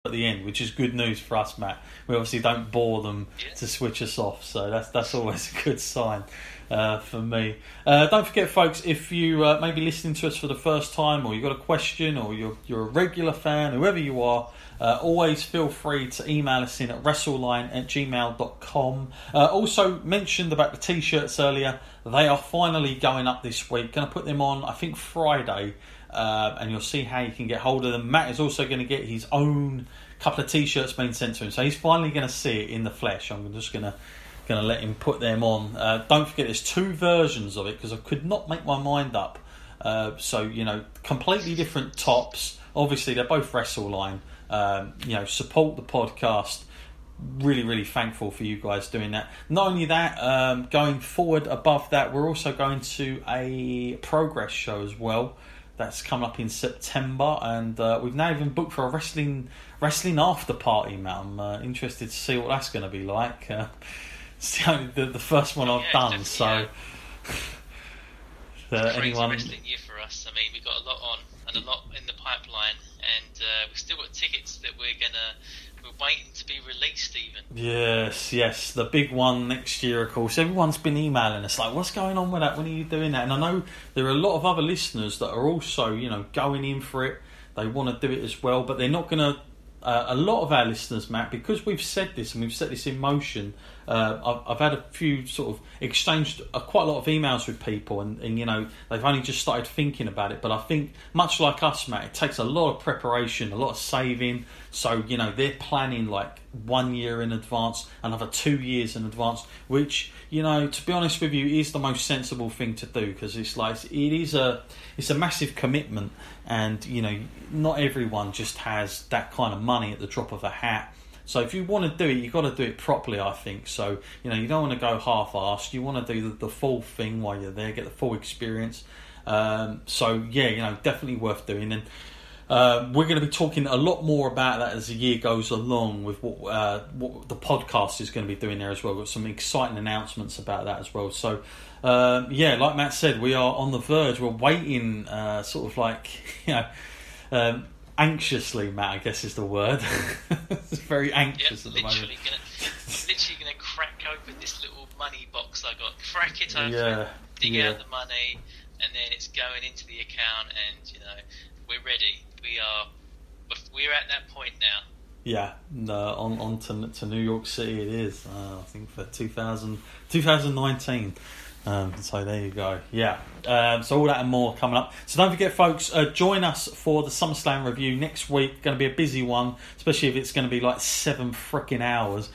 at the end, which is good news for us, Matt. We obviously don't bore them to switch us off, so that's always a good sign for me. Don't forget, folks, if you may be listening to us for the first time, or you've got a question, or you're a regular fan, whoever you are, always feel free to email us in at wrestleline@gmail.com. Also mentioned about the t-shirts earlier. They are finally going up this week. Going to put them on, I think, Friday, and you'll see how you can get hold of them. Matt is also going to get his own couple of t-shirts being sent to him, so he's finally going to see it in the flesh. I'm just going to let him put them on. Don't forget, there's 2 versions of it because I could not make my mind up. So, completely different tops. Obviously, they're both WrestleLine. Support the podcast. Really, really thankful for you guys doing that. Not only that, going forward above that, we're also going to a Progress show as well. That's coming up in September, and we've now even booked for a wrestling after party, Matt. I'm interested to see what that's going to be like. It's the first one I've done, so... anyone... wrestling year for us. I mean, we've got a lot on and a lot in the pipeline, and we've still got tickets that we're waiting to be released even. Yes, the big one next year, of course. Everyone's been emailing us like, what's going on with that? When are you doing that? And I know there are a lot of other listeners that are also, going in for it. They want to do it as well, but they're not going to... a lot of our listeners, Matt, because we've said this and we've set this in motion, I've had a few sort of exchanged quite a lot of emails with people, and they've only just started thinking about it. But I think, much like us, Matt, it takes a lot of preparation, a lot of saving. So they're planning like 1 year in advance, another 2 years in advance, which to be honest with you is the most sensible thing to do, because it's a massive commitment, and not everyone just has that kind of money at the drop of a hat. So if you want to do it, you've got to do it properly, I think. So, you don't want to go half-assed. You want to do the full thing while you're there, get the full experience. Definitely worth doing. And we're going to be talking a lot more about that as the year goes along, with what the podcast is going to be doing there as well. We've got some exciting announcements about that as well. So, like Matt said, we are on the verge. We're waiting, anxiously, Matt, I guess is the word. It's very anxious at the moment. Literally going to crack open this little money box I got. Crack it open, dig out the money, and then it's going into the account, and we're ready. We're at that point now. Yeah, on to New York City it is. I think for 2019. So there you go. Yeah. So all that and more coming up. So don't forget, folks, join us for the SummerSlam review next week. Going to be a busy one, especially if it's going to be like 7 freaking hours.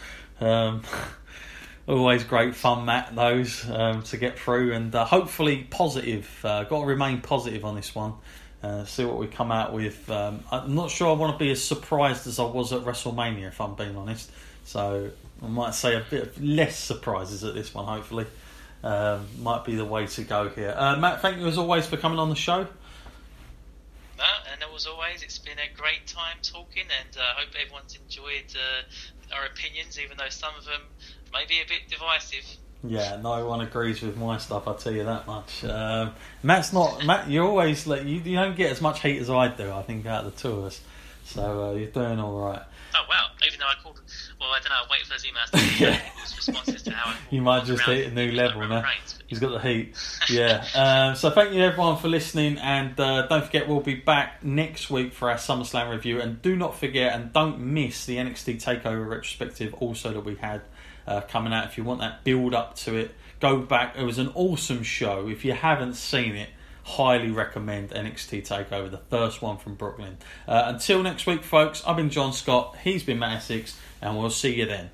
Always great fun, Matt, those to get through, and hopefully positive. Got to remain positive on this one. See what we come out with. I'm not sure I want to be as surprised as I was at WrestleMania, if I'm being honest. So I might say a bit of less surprises at this one, hopefully. Might be the way to go here. Matt, thank you as always for coming on the show. No, and as always, it's been a great time talking, and I hope everyone's enjoyed our opinions, even though some of them may be a bit divisive. Yeah, no one agrees with my stuff, I'll tell you that much. Matt, you're always like, you don't get as much heat as I do, I think, out of the two of us. So you're doing all right. Oh, wow. Even though I called... Well, I don't know, I'll wait for those emails to get responses to how I... You might just hit a new level now. He's got the heat. Yeah. So thank you, everyone, for listening. And don't forget, we'll be back next week for our SummerSlam review. And do not forget, and don't miss the NXT TakeOver retrospective also that we had coming out. If you want that build up to it, go back. It was an awesome show. If you haven't seen it, highly recommend NXT TakeOver, the first one from Brooklyn. Until next week, folks, I've been John Scott, he's been Matt Essex, and we'll see you then.